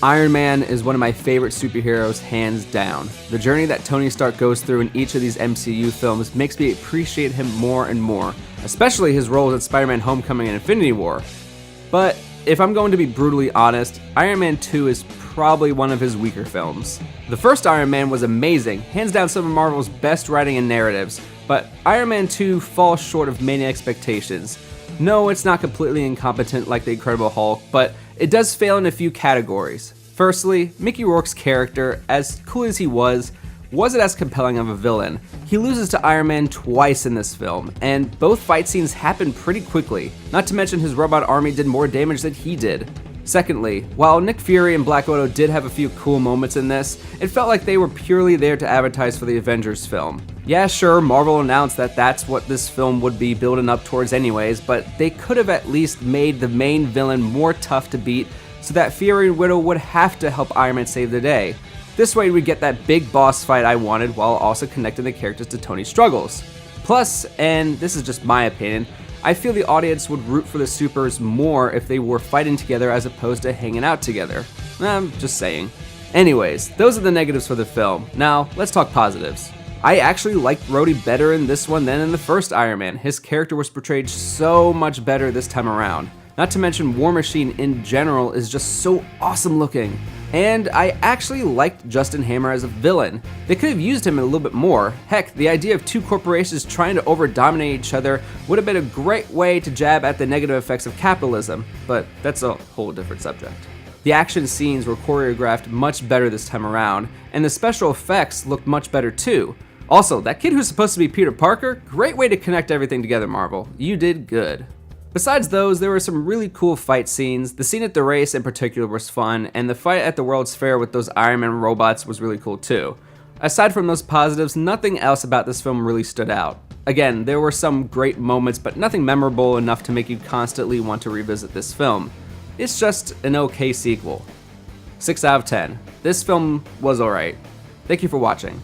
Iron Man is one of my favorite superheroes, hands down. The journey that Tony Stark goes through in each of these MCU films makes me appreciate him more and more, especially his roles in Spider-Man Homecoming and Infinity War. But if I'm going to be brutally honest, Iron Man 2 is probably one of his weaker films. The first Iron Man was amazing, hands down some of Marvel's best writing and narratives, but Iron Man 2 falls short of many expectations. No, it's not completely incompetent like the Incredible Hulk, but it does fail in a few categories. Firstly, Mickey Rourke's character, as cool as he wasn't as compelling of a villain. He loses to Iron Man twice in this film, and both fight scenes happen pretty quickly, not to mention his robot army did more damage than he did. Secondly, while Nick Fury and Black Widow did have a few cool moments in this, it felt like they were purely there to advertise for the Avengers film. Yeah, sure, Marvel announced that that's what this film would be building up towards anyways, but they could have at least made the main villain more tough to beat so that Fury and Widow would have to help Iron Man save the day. This way we'd get that big boss fight I wanted while also connecting the characters to Tony's struggles. Plus, and this is just my opinion, I feel the audience would root for the supers more if they were fighting together as opposed to hanging out together. I'm just saying. Anyways, those are the negatives for the film. Now, let's talk positives. I actually liked Rhodey better in this one than in the first Iron Man. His character was portrayed so much better this time around. Not to mention War Machine in general is just so awesome looking. And I actually liked Justin Hammer as a villain. They could have used him a little bit more. Heck, the idea of two corporations trying to over-dominate each other would have been a great way to jab at the negative effects of capitalism, but that's a whole different subject. The action scenes were choreographed much better this time around, and the special effects looked much better too. Also, that kid who's supposed to be Peter Parker, great way to connect everything together, Marvel. You did good. Besides those, there were some really cool fight scenes. The scene at the race in particular was fun, and the fight at the World's Fair with those Iron Man robots was really cool too. Aside from those positives, nothing else about this film really stood out. Again, there were some great moments, but nothing memorable enough to make you constantly want to revisit this film. It's just an okay sequel. 6 out of 10. This film was alright. Thank you for watching.